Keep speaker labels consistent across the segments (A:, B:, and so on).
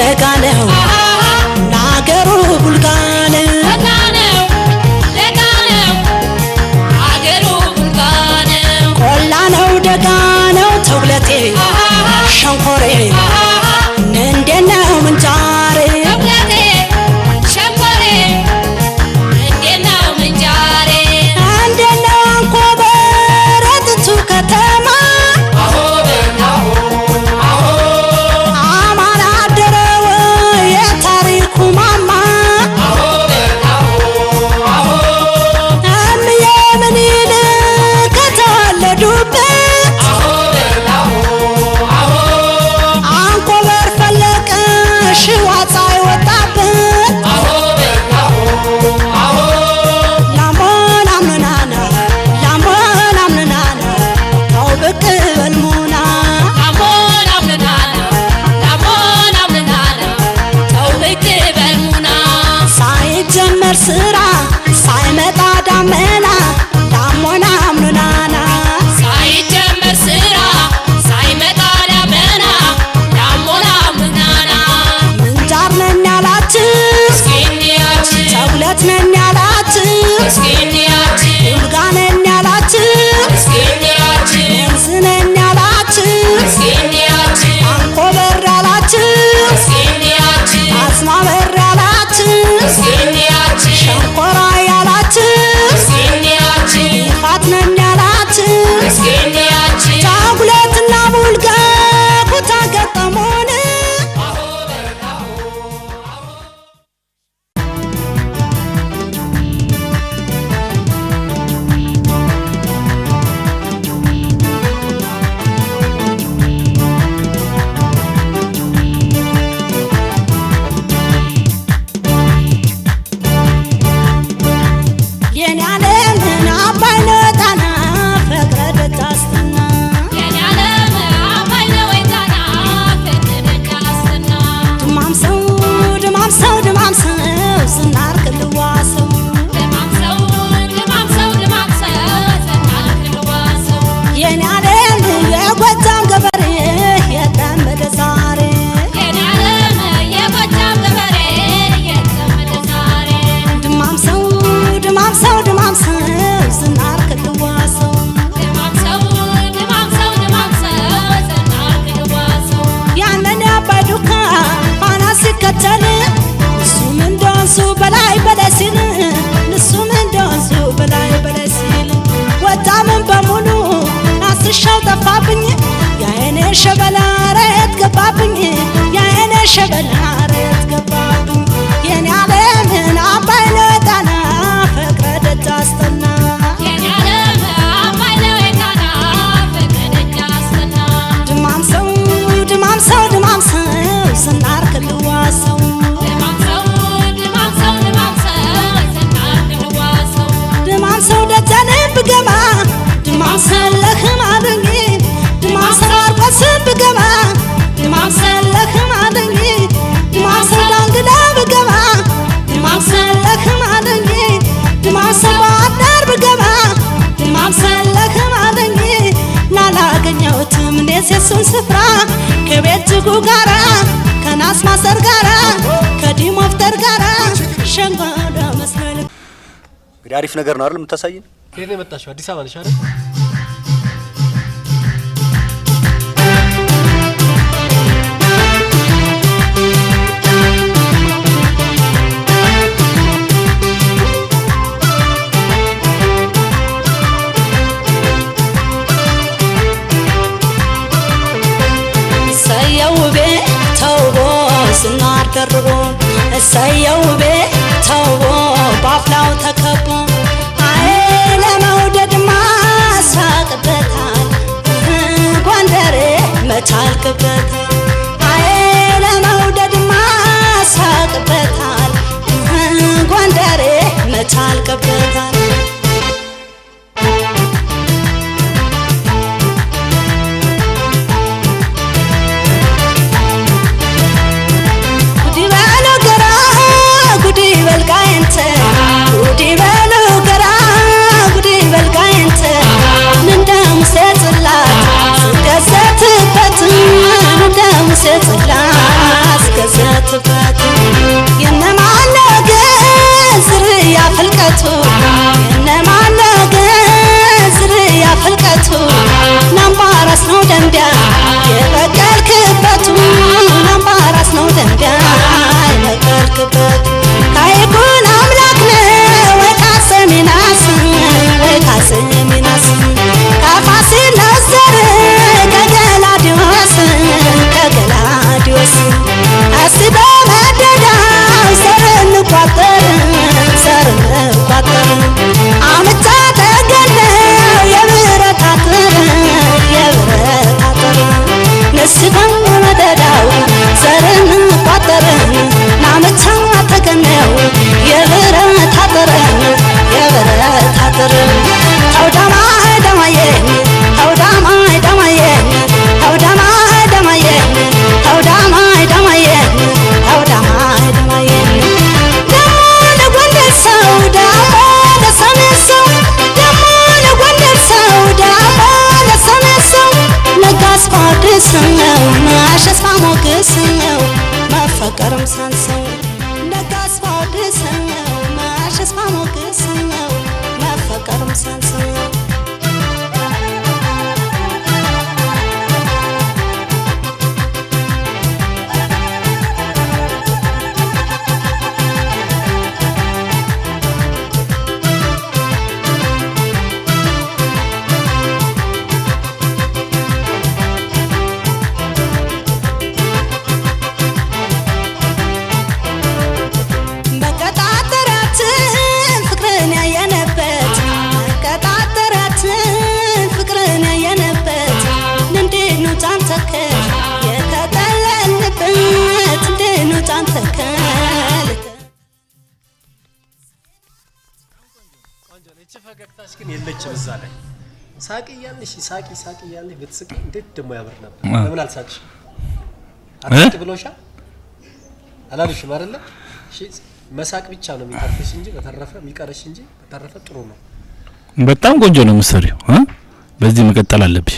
A: ደጋነው ናገሩ ቡልጋነ ደጋነው አገሩ ቡልጋነ ቆላነው ደጋነው ተውለቴ ሸንኮሬ እንደነው ምንጃሬ ተውለቴ ሸንኮሬ እንደነው ምንጃሬ እንደነው አንኮበር ጥቱ ከተማ ስራ ሳይመጣ ዳመና ዳሞና ምናና ሳይጀመር ስራ ሳይመጣ ዳመና ዳሞና ምናና ምንጃር ነኝ ያላችሁ እስኪንያችሁ ተውለት ነኝ ያላችሁ እስኪንያችሁ ቡልጋ ነኝ ያላችሁ እስኪንያችሁ ወንዝ ነኝ ያላችሁ እስኪንያችሁ አንኮበር ያላችሁ እስኪንያችሁ አስማበር ያላችሁ እስኪንያችሁ ሸንኮራ ያላችሁ እስኪንያችሁ ፋትነኝ ያላችሁ እስኪንያችሁ ጫጉለትና ቡልጋ ኩታ ገጠሞን ሸበላ ረት ገባብኝ ያኔ ሸበላ ረት ገባብኝ የኔ ዓለም አባይ ለጣና ፍቅረ ደጃስተና የኔ ዓለም አባይ ለጣና ፍቅረ ደጃስተና ድማም ሰው ስናር ክልዋሰው ድማም ሰው ደጃኔ ብገባ ድማም ሰለህም አድርጊ ድማም ሰራር ቆስብ ብገባ ድማም ሰለህም አድርጊ ድማም ሰዳንግዳ ብገባ ድማም ሰለህም አድርጊ ድማም ሰባዳር ብገባ ድማም ሰለህም አድርጊ ላላገኘሁትም እኔስ የሱን ስፍራ ከቤትጉ ጋራ ከናስ ማሰር ጋራ ከዲሞፍተር ጋራ ሸንጓዳ መስመል
B: እንግዲህ አሪፍ ነገር ነው አይደል የምታሳየን?
C: ከየት ነው የመጣሽው? አዲስ አበባ ነሽ አይደል?
A: ስናር ደርቦ እሰየው ቤት ተውቦ ባፍላው ተከቦ አይ ለመውደድማ ሳቅበታል ጎንደሬ መቻልክበታል አይ ለመውደድማ ሳቅበታል ጎንደሬ መቻልክበታል ስትላስ ከዘት
C: ልጅ ግን የለችም እዛ ላይ ሳቂ ያለሽ ሳቂ ያለሽ ብትስቂ እንዴት ደሞ ያምር ነበር ለምን አልሳቅሽ አጥቂ ብሎሻ አላልሽም አይደለ እሺ መሳቅ ብቻ ነው የሚተርፍሽ እንጂ በተረፈ የሚቀርሽ እንጂ በተረፈ ጥሩ ነው
D: በጣም ቆንጆ ነው መስሪው በዚህ መቀጠል አለብሽ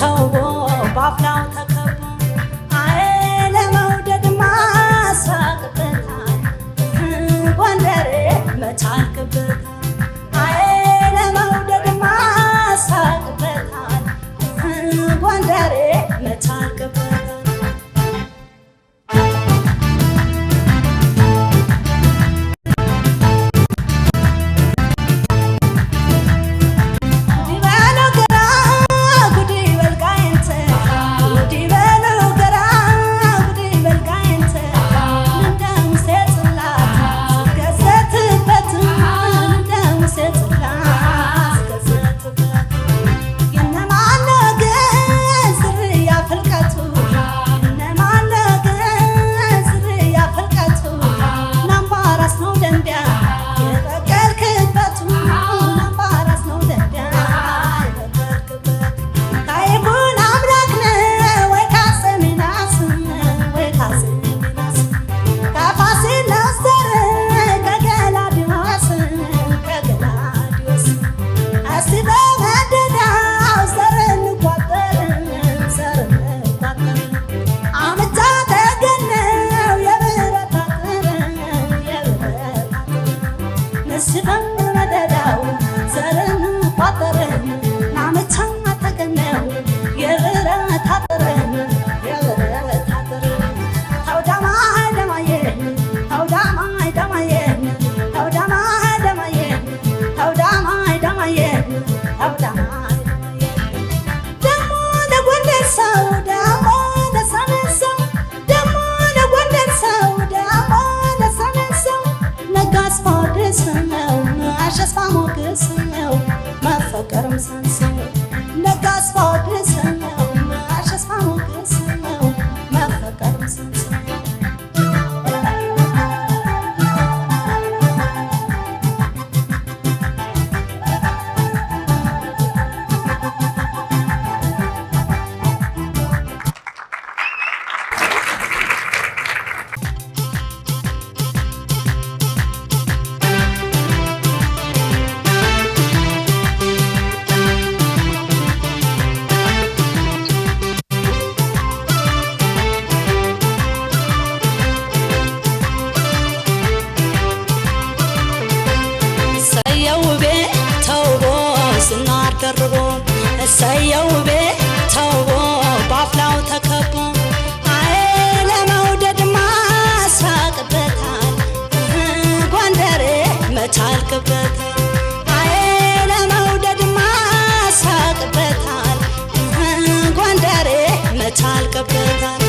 A: ተውቦ ባፍላው ተከቦ አይ ለመውደድ ማሳቅበታል ጎንደሬ መቻልክበታል አይ ለመውደድ ማሳቅበታል ጎንደሬ መቻልክበታል ሰየው ቤት ተውቦ ባፍላው ተከቦ አይ ለመውደድ ማሳቅበታል ጎንደሬ መቻልክበታል አይ ለመውደድ ማሳቅበታል ጎንደሬ መቻልክበታል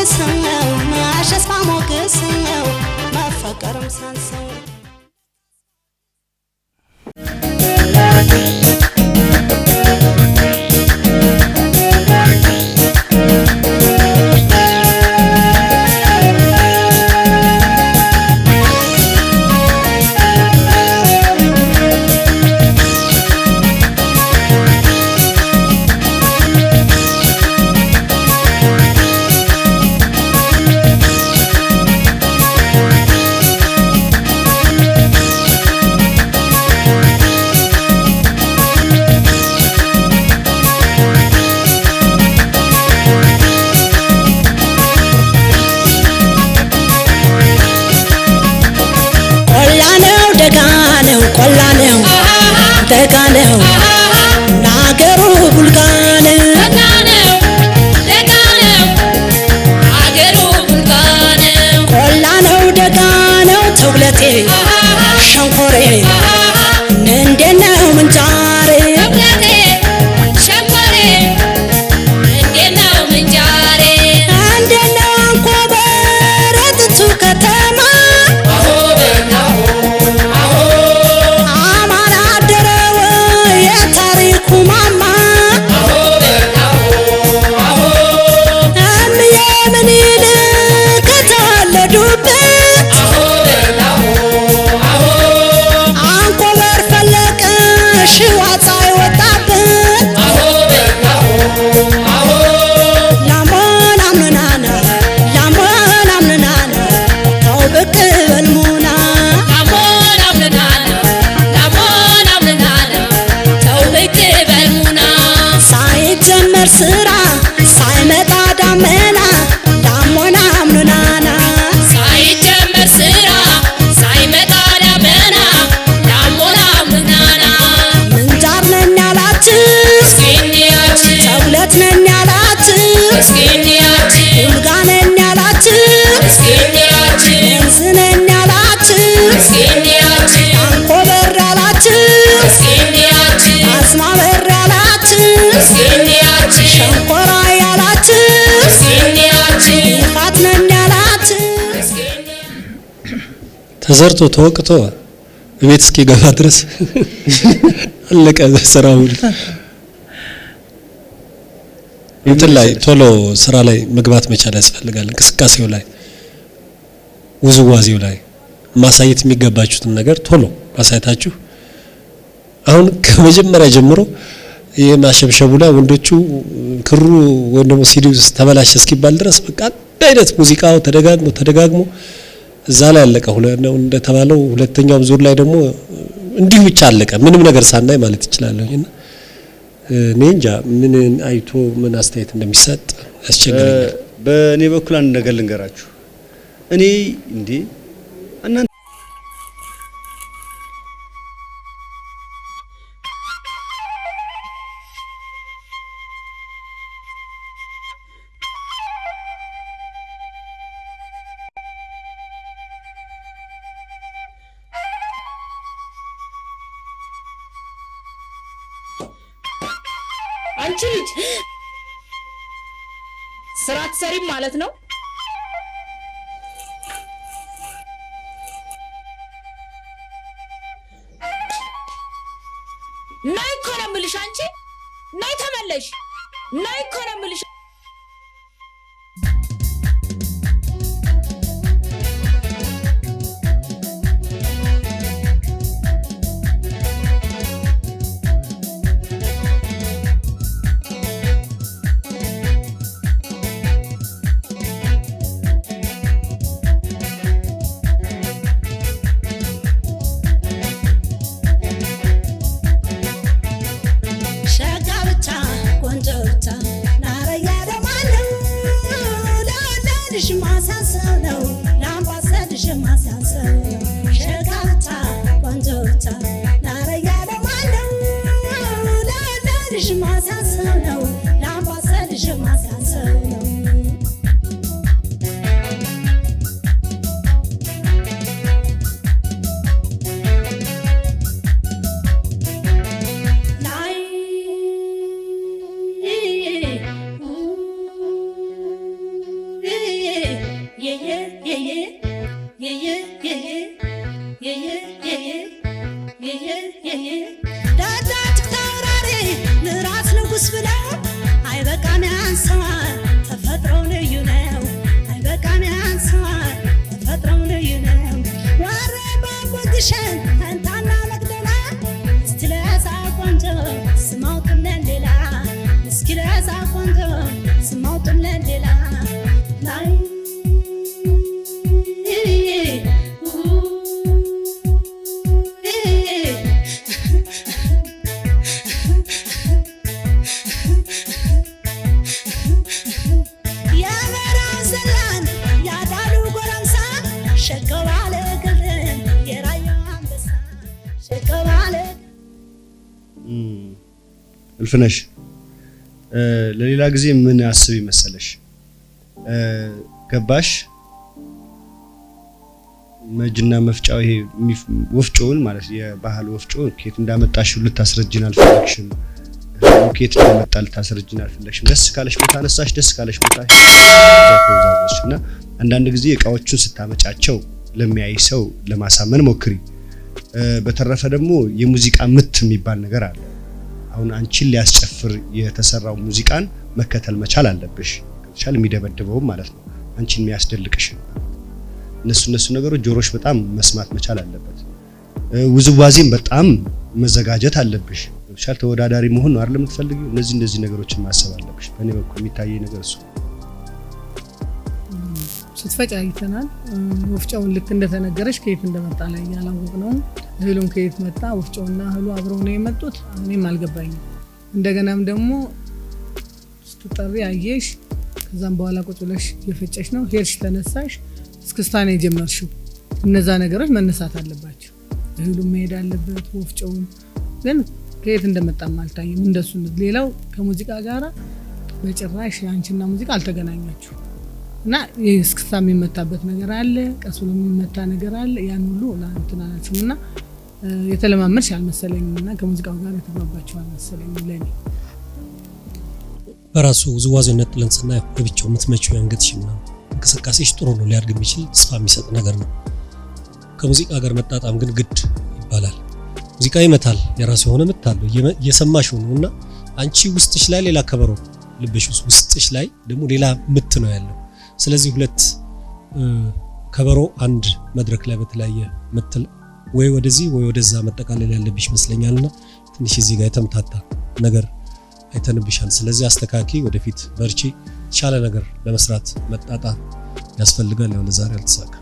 A: Some ደጋነው ናገሩ ቡልጋነ ቆላነው ደጋነው ተውለቴ ሸንኮሬ እንዴነው ምንጃሬ እንዴነው አንኮበር ጥንቱ ከተማ አማራ አደረው የታሪኩ ማማ እምዬ ምኒልክ ከተወለዱበት አንኮበር ፈለቀ ሽዋ ፀሐይ ወጣበት ላሞን አምናና ላሞን አምናና ተው ብቅ በልሙና ሳይጀመር ስራ ሳይመጣ ዳመና ላሞን አምናና ምንጃር ነን ያላችሁ ተውለት ነን ያላችሁ ቡልጋ ነን ያላችሁ መንዝ ነን ያላችሁ አንኮበር ያላችሁ አስማ በር ያላችሁ ሸንኮራ ያላችሁ ይፋት ነን ያላችሁ
C: ተዘርቶ ተወቅቶ ቤት እስኪገባ ድረስ አለቀ ስራው። እንትን ላይ ቶሎ ስራ ላይ መግባት መቻል ያስፈልጋል። እንቅስቃሴው ላይ ውዝዋዜው ላይ ማሳየት የሚገባችሁትን ነገር ቶሎ ማሳየታችሁ አሁን ከመጀመሪያ ጀምሮ የማሸብሸቡና ወንዶቹ ክሩ ወይም ደግሞ ሲዲው ተበላሸ እስኪባል ድረስ በቃ አንድ አይነት ሙዚቃው ተደጋግሞ እዛ ላይ አለቀ። እንደተባለው ሁለተኛው ዙር ላይ ደግሞ እንዲሁ ብቻ አለቀ ምንም ነገር ሳናይ ማለት ይችላልኝና እኔ እንጃ ምን አይቶ ምን አስተያየት እንደሚሰጥ ያስቸግረኛል።
B: በእኔ በኩል አንድ ነገር ልንገራችሁ። እኔ እንዴ እናንተ
E: አንቺ ልጅ ስራ ትሰሪም ማለት ነው? ነይ እኮ ነው የምልሽ። አንቺ ነይ ተመለሽ። ነይ እኮ ነው የምልሽ።
A: ሸጋ ብቻ ቆንጆ ብቻ ናረያ ደማለው ለወለድሽ ማሳሰብ ነው ለአምባሰልሽ ማሳሰብ ነው። ሸጋ ብቻ ቆንጆ ብቻ ናረያ ደማለው ለወለድሽ ማሳሰብ ነው ለአምባሰልሽ ማሳሰብ ነው። ዳዳች ተወራሪ ንራስ ንጉስ ብለው አይበቃም ያንሰዋል ተፈጥሮው ልዩ ነው። አይበቃም ያንሰዋል ተፈጥሮው ልዩ ነው። ወሬ ባቦግሸን ፈንታና መቅደላ እስቲ ለዛ ቆንጆ ስማውጥለን ሌላ እስኪ ለዛ ቆንጆ ስማውጥለን ሌላ ላይ
B: እልፍነሽ ለሌላ ጊዜ ምን አስብ ይመሰለሽ ገባሽ መጅና መፍጫው ይሄ ወፍጮውን ማለት የባህል ወፍጮውን ከየት እንዳመጣሽው ልታስረጅን አልፈለግሽም ከየት እንደመጣ ልታስረጅን አልፈለግሽም ደስ ካለሽ ቦታ አነሳሽ ደስ ካለሽ ቦታ እና አንዳንድ ጊዜ እቃዎቹን ስታመጫቸው ለሚያይ ሰው ለማሳመን ሞክሪ በተረፈ ደግሞ የሙዚቃ ምት የሚባል ነገር አለ አሁን አንቺን ሊያስጨፍር የተሰራው ሙዚቃን መከተል መቻል አለብሽ ቻል የሚደበድበው ማለት ነው አንቺን የሚያስደልቅሽ እነሱ ነገሮች ጆሮሽ በጣም መስማት መቻል አለበት ውዝዋዜም በጣም መዘጋጀት አለብሽ ቻል ተወዳዳሪ መሆን ነው አይደል የምትፈልጊው እነዚህ ነገሮችን ማሰብ አለብሽ በእኔ በኩል የሚታየኝ ነገር እሱ
F: ስትፈጭ አይተናል ወፍጮውን ልክ እንደተነገረሽ ከየት እንደመጣ ላይ ያላወቅነው እህሉን ከየት መጣ ወፍጮውና እህሉ አብረው ነው የመጡት እኔም አልገባኝም እንደገናም ደግሞ ስትጠሪ አየሽ ከዛም በኋላ ቁጭ ብለሽ የፈጨሽ ነው ሄድሽ ተነሳሽ እስክስታኔ ጀመርሽው እነዛ ነገሮች መነሳት አለባቸው እህሉ መሄድ አለበት ወፍጮውን ግን ከየት እንደመጣም አልታየም እንደሱ ሌላው ከሙዚቃ ጋራ በጭራሽ አንቺና ሙዚቃ አልተገናኛችሁ እና የስክስታ የሚመታበት ነገር አለ ቀስ ብሎ የሚመታ ነገር አለ ያን ሁሉ ለአንተናችሁና የተለማመድሽ አልመሰለኝምና ከሙዚቃው ጋር የተግባባችሁ አልመሰለኝም ለኔ
C: በራሱ ውዝዋዜው ነጥለን ስናይ በብቻው የምትመጪው ያንገትሽና እንቅስቃሴሽ ጥሩ ነው ሊያድግ የሚችል ተስፋ የሚሰጥ ነገር ነው ከሙዚቃ ጋር መጣጣም ግን ግድ ይባላል ሙዚቃ ይመታል የራሱ የሆነ ምት አለው እየሰማሽው ነውና አንቺ ውስጥሽ ላይ ሌላ ከበሮ ልብሽ ውስጥሽ ላይ ደግሞ ሌላ ምት ነው ያለው ስለዚህ ሁለት ከበሮ አንድ መድረክ ላይ በተለያየ ምት ወይ ወደዚህ ወይ ወደዛ መጠቃለል ያለብሽ መስለኛልና ትንሽ እዚህ ጋር የተምታታ ነገር አይተንብሻል ስለዚህ አስተካኪ ወደፊት በርቺ ቻለ ነገር ለመስራት መጣጣ ያስፈልጋል ያው ለዛሬ አልተሳካ